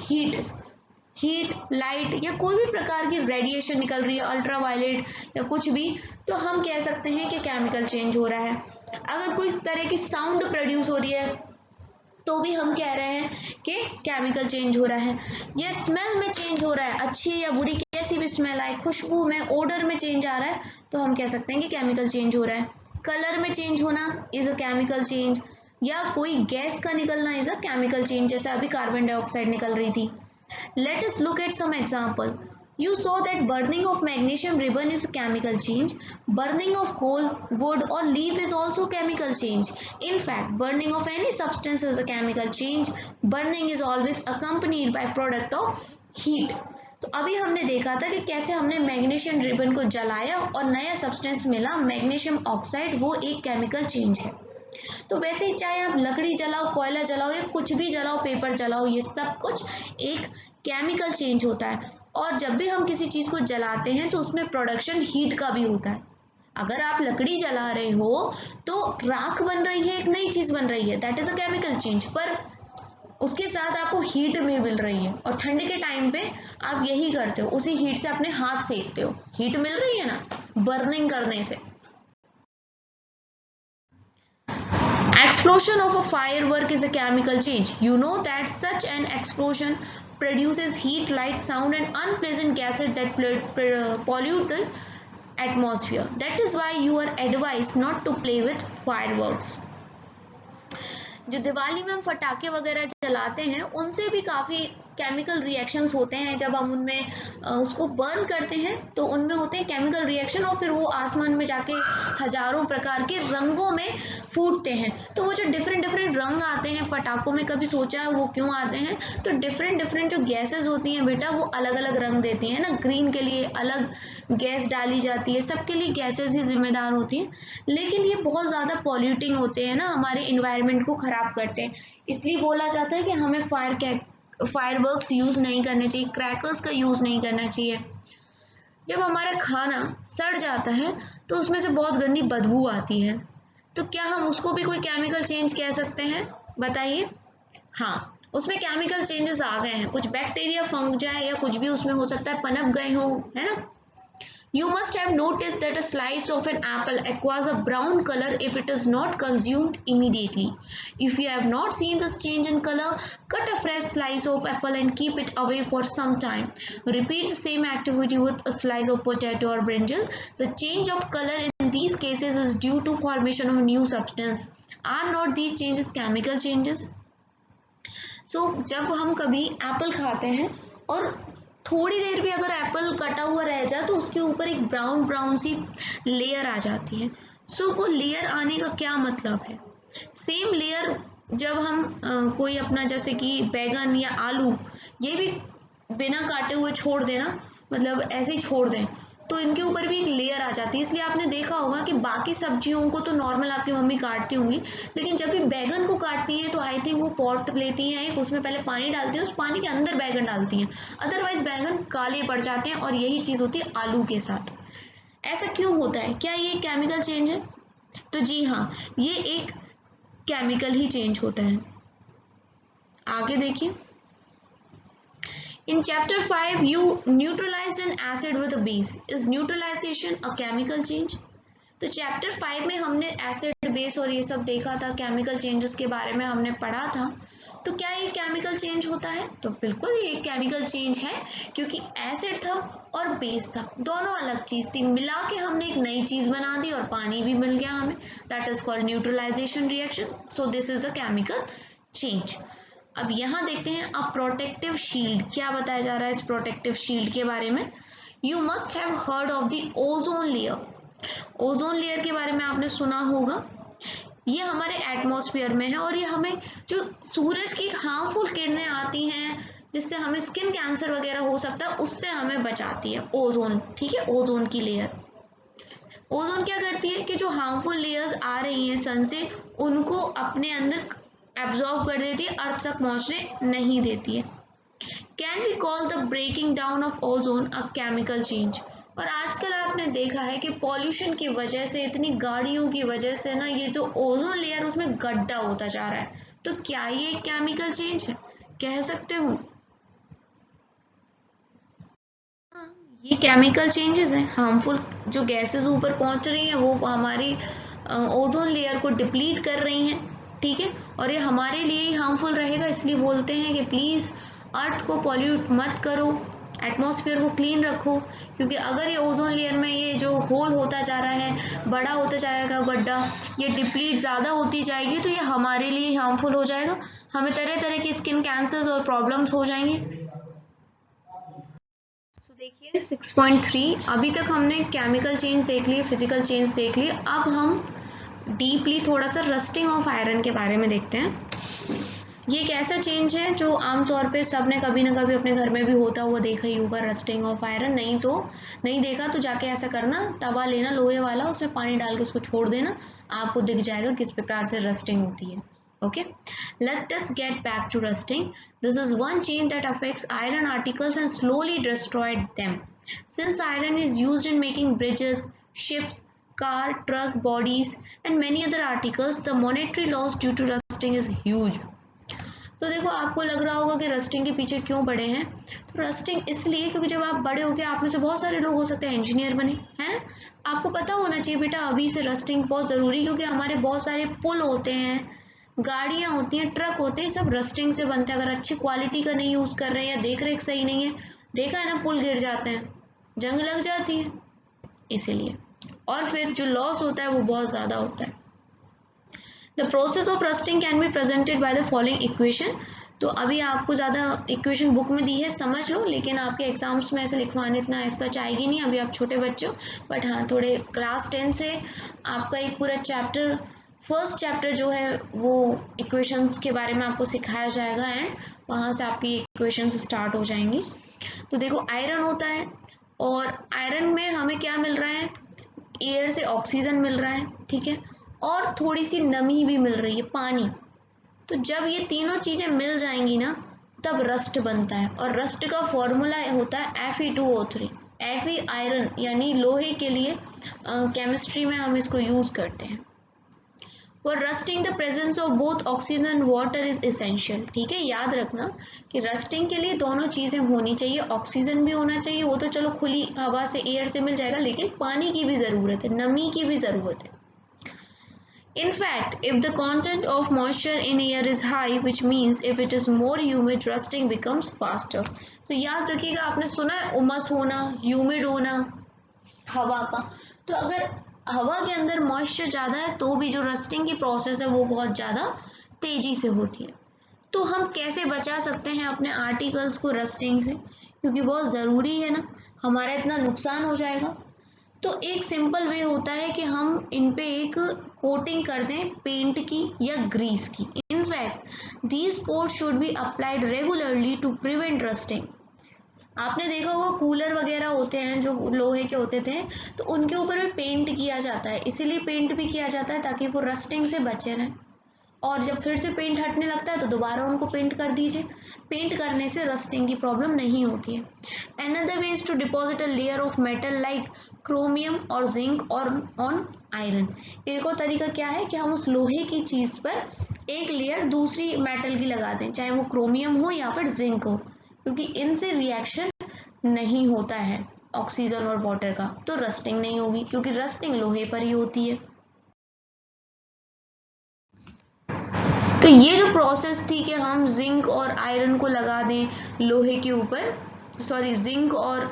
हीट, लाइट या कोई भी प्रकार की रेडिएशन निकल रही है, अल्ट्रावायलेट या कुछ भी, तो हम कह सकते हैं कि केमिकल चेंज हो रहा है। अगर कोई तरह की साउंड प्रोड्यूस हो रही है तो भी हम कह रहे हैं कि केमिकल चेंज हो रहा है। या स्मेल में चेंज हो रहा है, अच्छी या बुरी कैसी भी स्मेल आए, खुशबू में, ओडर में चेंज आ रहा है, तो हम कह सकते हैं कि केमिकल चेंज हो रहा है। कलर में चेंज होना इज अ केमिकल चेंज, या कोई गैस का निकलना इज अ केमिकल चेंज, जैसे अभी कार्बन डाइऑक्साइड निकल रही थी। Let us look at some example. You saw that burning of magnesium ribbon is a chemical change. Burning of coal, wood or leaf is also chemical change. In fact, burning of any substance is a chemical change. Burning is always accompanied by product of heat. तो अभी हमने देखा था कि कैसे हमने magnesium ribbon को जलाया और नया सब्सटेंस मिला मैग्नीशियम ऑक्साइड, वो एक केमिकल चेंज है। तो वैसे ही चाहे आप लकड़ी जलाओ, कोयला जलाओ या कुछ भी जलाओ, पेपर जलाओ, ये सब कुछ एक केमिकल चेंज होता है। और जब भी हम किसी चीज़ को जलाते हैं तो उसमें प्रोडक्शन हीट का भी होता है। अगर आप लकड़ी जला रहे हो तो राख बन रही है, एक नई चीज़ बन रही है, that is a chemical change, पर उसके साथ आपको हीट भी मिल रही है। और ठंड के टाइम पे आप यही करते हो, उसी हीट से अपने हाथ सेकते हो, हीट मिल रही है ना बर्निंग करने से। Explosion of a firework is a chemical change. You know that such an explosion produces heat, light, sound and unpleasant gases that pollute the atmosphere. That is why you are advised not to play with fireworks. जो दिवाली में हम फटाके वगैरह जलाते हैं उनसे भी काफ़ी केमिकल रिएक्शंस होते हैं। जब हम उनमें उसको बर्न करते हैं तो उनमें होते हैं केमिकल रिएक्शन, और फिर वो आसमान में जाके हजारों प्रकार के रंगों में फूटते हैं। तो वो जो डिफरेंट डिफरेंट रंग आते हैं फटाकों में, कभी सोचा है वो क्यों आते हैं? तो डिफरेंट डिफरेंट जो गैसेस होती हैं बेटा, वो अलग अलग रंग देती हैं ना। ग्रीन के लिए अलग गैस डाली जाती है, सबके लिए गैसेस ही जिम्मेदार होती हैं। लेकिन ये बहुत ज़्यादा पॉल्यूटिंग होते हैं ना, हमारे इन्वायरमेंट को ख़राब करते हैं। इसलिए बोला जाता है कि हमें फायरवर्क्स यूज़ नहीं करने चाहिए, क्रैकर्स का यूज़ नहीं करना चाहिए। जब हमारा खाना सड़ जाता है तो उसमें से बहुत गंदी बदबू आती है, तो क्या हम उसको भी कोई केमिकल चेंज कह सकते हैं? बताइए। हाँ, उसमें केमिकल चेंजेस आ गए हैं, कुछ बैक्टीरिया, फंगजाई या कुछ भी उसमें हो सकता है पनप गए हो, है ना। You must have noticed that a slice of an apple acquires a brown color if it is not consumed immediately. If you have not seen this change in color, cut a fresh slice of apple and keep it away for some time. Repeat the same activity with a slice of potato or brinjal. The change of color in these cases is due to formation of new substance. Are not these changes chemical changes? So, जब हम कभी Apple खाते हैं और थोड़ी देर भी अगर Apple कटा हुआ रह जाए तो उसके ऊपर एक ब्राउन ब्राउन सी लेयर आ जाती है। सो वो लेयर आने का क्या मतलब है? सेम लेयर जब हम कोई अपना जैसे कि बैगन या आलू, ये भी बिना काटे हुए छोड़ देना, मतलब ऐसे ही छोड़ दें, तो इनके ऊपर भी एक लेयर आ जाती है। इसलिए आपने देखा होगा कि बाकी सब्जियों को तो नॉर्मल आपकी मम्मी काटती होंगी, लेकिन जब भी बैगन को काटती हैं तो आई थिंक वो पॉट लेती हैं एक, उसमें पहले पानी डालती हैं, उस पानी के अंदर बैगन डालती हैं, अदरवाइज बैगन काले पड़ जाते हैं। और यही चीज़ होती है आलू के साथ। ऐसा क्यों होता है? क्या ये केमिकल चेंज है? तो जी हाँ, ये एक केमिकल ही चेंज होता है। आगे देखिए, in chapter 5 you neutralized an acid with a base. Is neutralization a chemical change? तो चैप्टर 5 में हमने एसिड बेस और ये सब देखा था, केमिकल चेंजेस के बारे में हमने पढ़ा था। तो क्या ये केमिकल चेंज होता है? तो बिल्कुल ये केमिकल चेंज है, क्योंकि एसिड था और बेस था, दोनों अलग चीज थी, मिला के हमने एक नई चीज बना दी और पानी भी मिल गया हमें। That is called neutralisation reaction. So this is a chemical change. अब यहाँ देखते हैं अ प्रोटेक्टिव शील्ड। क्या बताया जा रहा है इस प्रोटेक्टिव शील्ड के बारे में? You must have heard of the ozone layer. Ozone layer के बारे में आपने सुना होगा। ये हमारे एटमॉस्फेयर में है और ये हमें जो सूरज की हार्मफुल किरणें आती हैं जिससे हमें स्किन कैंसर वगैरह हो सकता है, उससे हमें बचाती है ओजोन। ठीक है, ओजोन की लेयर। ओजोन क्या करती है कि जो हार्मफुल लेयर्स आ रही हैं सन से, उनको अपने अंदर एब्जॉर्ब कर देती है, अर्थ तक पहुंचने नहीं देती है। Can we call the breaking down of ozone a chemical change? और आजकल आपने देखा है कि पॉल्यूशन की वजह से, इतनी गाड़ियों की वजह से ना, ये जो ओजोन लेयर उसमें गड्ढा होता जा रहा है। तो क्या ये केमिकल चेंज है? कह सकते हो हाँ, ये केमिकल चेंजेस हैं। हार्मफुल जो गैसेस ऊपर पहुंच रही हैं वो हमारी ओजोन लेयर को डिप्लीट कर रही हैं। ठीक है, और ये हमारे लिए ही हार्मफुल रहेगा, इसलिए बोलते हैं कि प्लीज अर्थ को पॉल्यूट मत करो, एटमॉस्फेयर को क्लीन रखो। क्योंकि अगर ये ओजोन लेयर में ये जो होल होता जा रहा है, बड़ा होता जाएगा गड्ढा, ये डिप्लीट ज़्यादा होती जाएगी, तो ये हमारे लिए हार्मफुल हो जाएगा। हमें तरह तरह के स्किन कैंसर्स और प्रॉब्लम्स हो जाएंगे। तो देखिए 6.3, अभी तक हमने केमिकल चेंज देख लिए, फिजिकल चेंज देख लिए। अब हम डीपली थोड़ा सा रस्टिंग ऑफ आयरन के बारे में देखते हैं। ये एक ऐसा चेंज है जो आमतौर पे सबने कभी ना कभी अपने घर में भी होता हुआ देखा ही होगा, रस्टिंग ऑफ आयरन। नहीं देखा तो जाके ऐसा करना, तवा लेना लोहे वाला, उसमें पानी डाल के उसको छोड़ देना, आपको दिख जाएगा किस प्रकार से रस्टिंग होती है। Okay, let us get back to rusting. This is one change that affects iron particles and slowly destroys them. Since iron is used in making bridges, ships, car, truck bodies and many other articles, the monetary loss due to rusting is huge. तो देखो, आपको लग रहा होगा कि rusting के पीछे क्यों पड़े हैं। तो रस्टिंग इसलिए क्योंकि जब आप बड़े हो गए, आप में से बहुत सारे लोग हो सकते हैं इंजीनियर बने, है ना। आपको पता होना चाहिए बेटा अभी से रस्टिंग बहुत ज़रूरी, क्योंकि हमारे बहुत सारे पुल होते हैं, गाड़ियाँ होती हैं, ट्रक होते हैं, सब रस्टिंग से बनते हैं। अगर अच्छी क्वालिटी का नहीं यूज़ कर रहे हैं या देख रेख सही नहीं है, देखा है ना, पुल गिर जाते हैं, जंग लग जाती है, इसीलिए। और फिर जो लॉस होता है वो बहुत ज़्यादा होता है। The process of rusting can be presented by the following equation. तो अभी आपको ज़्यादा इक्वेशन बुक में दी है, समझ लो, लेकिन आपके एग्जाम्स में ऐसे लिखवाने इतना ऐसा चाहिए नहीं, अभी आप छोटे बच्चे हो। बट हाँ, थोड़े क्लास 10 से आपका एक पूरा चैप्टर, फर्स्ट चैप्टर जो है वो इक्वेशंस के बारे में आपको सिखाया जाएगा, एंड वहाँ से आपकी इक्वेशंस स्टार्ट हो जाएंगी। तो देखो, आयरन होता है और आयरन में हमें क्या मिल रहा है? एयर से ऑक्सीजन मिल रहा है, ठीक है, और थोड़ी सी नमी भी मिल रही है, पानी। तो जब ये तीनों चीज़ें मिल जाएंगी ना, तब रस्ट बनता है, और रस्ट का फॉर्मूला होता है Fe2O3। Fe आयरन यानी लोहे के लिए केमिस्ट्री में हम इसको यूज़ करते हैं। For rusting the presence of both oxygen and water is essential. ठीक है, याद रखना कि रस्टिंग के लिए दोनों चीज़ें होनी चाहिए, ऑक्सीजन भी होना चाहिए, वो तो चलो खुली हवा से, एयर से मिल जाएगा, लेकिन पानी की भी ज़रूरत है, नमी की भी ज़रूरत है। In fact, if the content of moisture in air is high, which means if it is more humid, rusting becomes faster. तो याद रखिएगा, आपने सुना है उमस होना, ह्यूमिड होना हवा का। तो अगर हवा के अंदर मॉइस्चर ज़्यादा है तो भी जो रस्टिंग की प्रोसेस है वो बहुत ज़्यादा तेज़ी से होती है। तो हम कैसे बचा सकते हैं अपने आर्टिकल्स को रस्टिंग से, क्योंकि बहुत ज़रूरी है ना, हमारा इतना नुकसान हो जाएगा। तो एक सिंपल वे होता है कि हम इन पे एक कोटिंग कर दें पेंट की या ग्रीस की। In fact these coat should be applied regularly to prevent rusting. आपने देखा होगा कूलर वगैरह होते हैं जो लोहे के होते थे, तो उनके ऊपर भी पेंट किया जाता है, इसीलिए पेंट भी किया जाता है ताकि वो रस्टिंग से बचे रहें। और जब फिर से पेंट हटने लगता है तो दोबारा उनको पेंट कर दीजिए। पेंट करने से रस्टिंग की प्रॉब्लम नहीं होती है। Another way is to deposit a layer of metal like chromium or zinc or on iron। एक और तरीका क्या है कि हम उस लोहे की चीज पर एक लेयर दूसरी मेटल की लगा दें, चाहे वो क्रोमियम हो या फिर जिंक हो, क्योंकि इनसे रिएक्शन नहीं होता है ऑक्सीजन और वाटर का, तो रस्टिंग नहीं होगी, क्योंकि रस्टिंग लोहे पर ही होती है। तो ये जो प्रोसेस थी कि हम जिंक और आयरन को लगा दें लोहे के ऊपर, जिंक और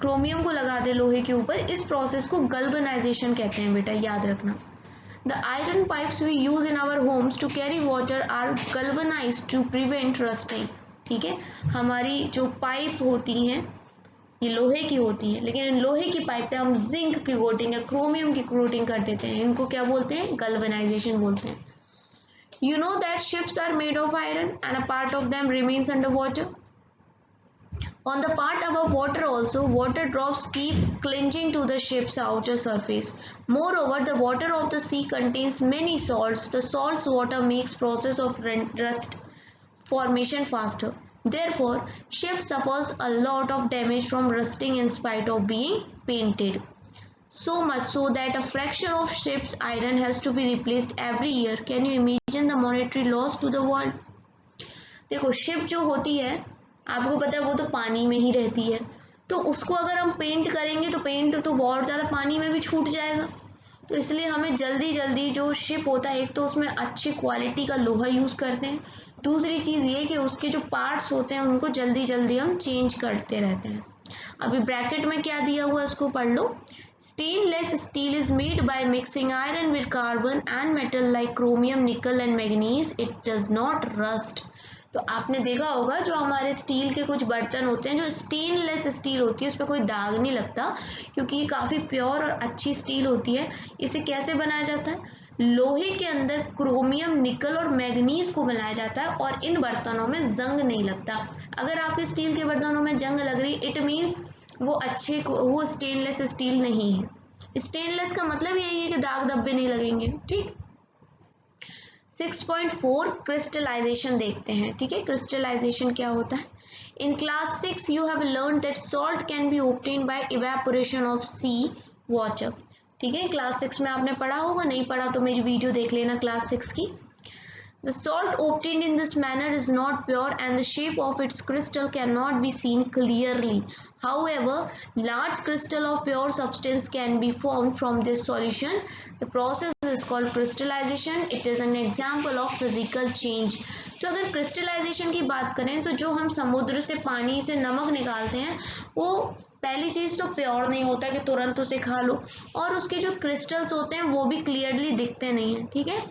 क्रोमियम को लगा दें लोहे के ऊपर, इस प्रोसेस को गल्वनाइजेशन कहते हैं बेटा, याद रखना। The iron pipes we use in our homes to carry water are galvanised to prevent rusting. ठीक है, हमारी जो पाइप होती हैं ये लोहे की होती है, लेकिन इन लोहे की पाइप पे हम जिंक की कोटिंग या क्रोमियम की कोटिंग कर देते हैं, इनको क्या बोलते हैं? गल्वनाइजेशन बोलते हैं। You know that ships are made of iron and a part of them remains underwater. On the part above water also, water drops keep clinging to the ship's outer surface. Moreover, the water of the sea contains many salts. The salts water makes process of rust formation faster. Therefore, ship suffers a lot of damage from rusting in spite of being painted. So much so that a fraction of ship's iron has to be replaced every year. Can you imagine the monetary loss to the world? देखो, ship जो होती है आपको पता है वो तो पानी में ही रहती है, तो उसको अगर हम पेंट करेंगे तो पेंट तो बहुत ज़्यादा पानी में भी छूट जाएगा, तो इसलिए हमें जल्दी जल्दी जो शिप होता है, एक तो उसमें अच्छी क्वालिटी का लोहा यूज़ करते हैं, दूसरी चीज़ ये कि उसके जो पार्ट्स होते हैं उनको जल्दी जल्दी हम चेंज करते रहते हैं। अभी ब्रैकेट में क्या दिया हुआ है उसको पढ़ लो। Stainless steel is made by mixing iron with carbon and metal like chromium, nickel and manganese. It does not rust. तो आपने देखा होगा जो हमारे स्टील के कुछ बर्तन होते हैं, जो स्टेनलेस स्टील होती है, उस पर कोई दाग नहीं लगता, क्योंकि ये काफ़ी प्योर और अच्छी स्टील होती है। इसे कैसे बनाया जाता है? लोहे के अंदर क्रोमियम, निकल और मैग्नीज को मिलाया जाता है, और इन बर्तनों में जंग नहीं लगता। अगर आपके स्टील के बर्तनों में जंग लग रही, इट मीन्स वो स्टेनलेस स्टील नहीं है। स्टेनलेस का मतलब यही है कि दाग धब्बे नहीं लगेंगे। ठीक, 6.4 क्रिस्टलाइजेशन देखते हैं। ठीक है, क्रिस्टलाइजेशन क्या होता है? In class 6 you have learn that salt can be obtained by evaporation of sea water. ठीक है, क्लास 6 में आपने पढ़ा होगा, नहीं पढ़ा तो मेरी वीडियो देख लेना क्लास 6 की। The salt obtained in this manner is not pure and the shape of its crystal cannot be seen clearly. However, large crystal of pure substance can be formed from this solution. The process is called crystallization. It is an example of physical change. तो अगर crystallization की बात करें तो जो हम समुद्र से पानी से नमक निकालते हैं वो पहली चीज़ तो प्योर नहीं होता कि तुरंत उसे खा लो, और उसके जो क्रिस्टल्स होते हैं वो भी क्लियरली दिखते नहीं हैं। ठीक है,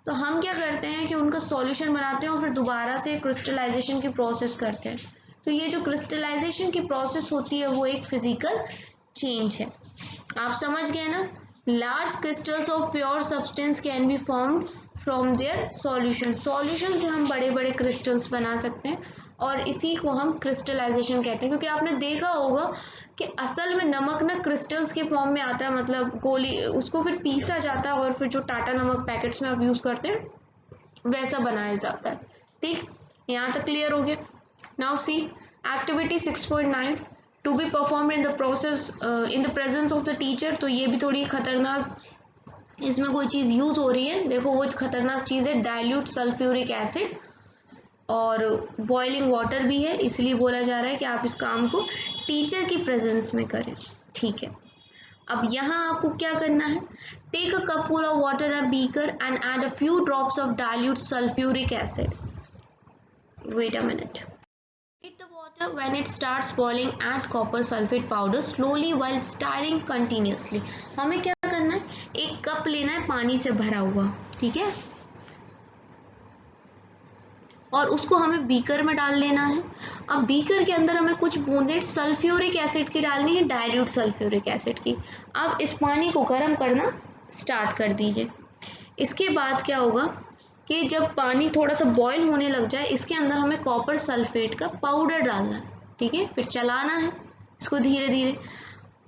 तो हम क्या करते हैं कि उनका सॉल्यूशन बनाते हैं और फिर दोबारा से क्रिस्टलाइजेशन की प्रोसेस करते हैं। तो ये जो क्रिस्टलाइजेशन की प्रोसेस होती है वो एक फिजिकल चेंज है। आप समझ गए ना? Large crystals of pure substance can be formed from their solution. Solution से हम बड़े बड़े क्रिस्टल्स बना सकते हैं, और इसी को हम क्रिस्टलाइजेशन कहते हैं। क्योंकि आपने देखा होगा कि असल में नमक ना क्रिस्टल्स के फॉर्म में आता है, मतलब गोली, उसको फिर पीसा जाता है और फिर जो टाटा नमक पैकेट्स में आप यूज़ करते हैं वैसा बनाया जाता है। ठीक, यहाँ तक क्लियर हो गया? Now see activity 6.9 to be perform in the process in the presence of the teacher. तो ये भी थोड़ी खतरनाक, इसमें कोई चीज़ यूज़ हो रही है। देखो वो खतरनाक चीज़ है डाइल्यूट सल्फ्यूरिक एसिड, और बॉइलिंग वाटर भी है, इसलिए बोला जा रहा है कि आप इस काम को टीचर की प्रेजेंस में करें। ठीक है, अब यहाँ आपको क्या करना है? Take a cup full of water a beaker and add a few drops of dilute sulphuric acid. Wait a minute. Heat the water. When it starts boiling, add copper sulfate powder slowly while stirring continuously. हमें क्या करना है? एक cup लेना है पानी से भरा हुआ, ठीक है, और उसको हमें बीकर में डाल लेना है। अब बीकर के अंदर हमें कुछ बूंदें सल्फ्यूरिक एसिड की डालनी है, डाइल्यूट सल्फ्यूरिक एसिड की। अब इस पानी को गर्म करना स्टार्ट कर दीजिए। इसके बाद क्या होगा कि जब पानी थोड़ा सा बॉईल होने लग जाए, इसके अंदर हमें कॉपर सल्फेट का पाउडर डालना है। ठीक है, फिर चलाना है इसको धीरे धीरे।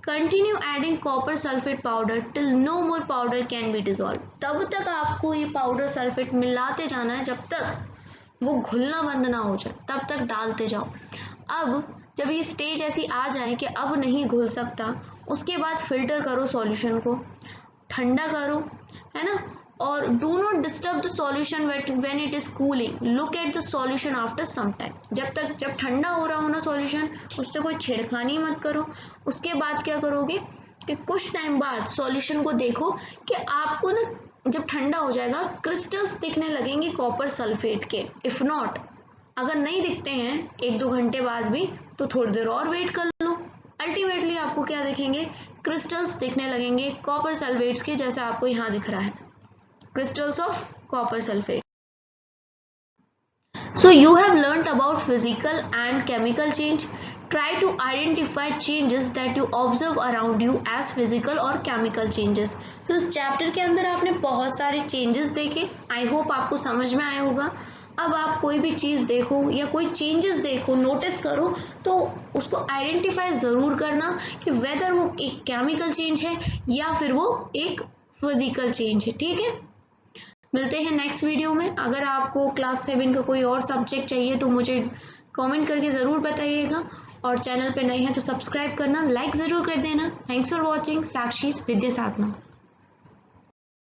Continue adding copper sulphate powder till no more powder can be dissolve. तब तक आपको ये पाउडर सल्फेट मिलाते जाना है जब तक वो घुलना बंद ना हो जाए तब तक डालते जाओ। अब जब ये स्टेज ऐसी आ जाए कि अब नहीं घुल सकता, उसके बाद फिल्टर करो सॉल्यूशन को, ठंडा करो, है ना। और do not disturb the solution when it is cooling, look at the solution after some time. जब ठंडा हो रहा हो ना सॉल्यूशन, उससे कोई छेड़खानी मत करो। उसके बाद क्या करोगे कि कुछ टाइम बाद सॉल्यूशन को देखो कि आपको ना जब ठंडा हो जाएगा क्रिस्टल्स दिखने लगेंगे कॉपर सल्फेट के। इफ नॉट, अगर नहीं दिखते हैं 1-2 घंटे बाद भी, तो थोड़ी देर और वेट कर लो। अल्टीमेटली आपको क्या दिखेंगे, क्रिस्टल्स दिखने लगेंगे कॉपर सल्फेट्स के, जैसे आपको यहाँ दिख रहा है, crystals of copper sulfate. So you have learnt about physical and chemical change. Try to identify changes that you observe around you as physical or chemical changes. So इस चैप्टर के अंदर आपने बहुत सारे चेंजेस देखे, आई होप आपको समझ में आया होगा। अब आप कोई भी चीज़ देखो या कोई चेंजेस देखो, नोटिस करो, तो उसको आइडेंटिफाई ज़रूर करना कि वेदर वो एक केमिकल चेंज है या फिर वो एक फिजिकल चेंज है। ठीक है, मिलते हैं नेक्स्ट वीडियो में। अगर आपको क्लास 7 का कोई और सब्जेक्ट चाहिए तो मुझे कमेंट करके ज़रूर बताइएगा, और चैनल पे नए हैं तो सब्सक्राइब करना, लाइक ज़रूर कर देना। Thanks for watching Sakshi's Vidya Sadhana.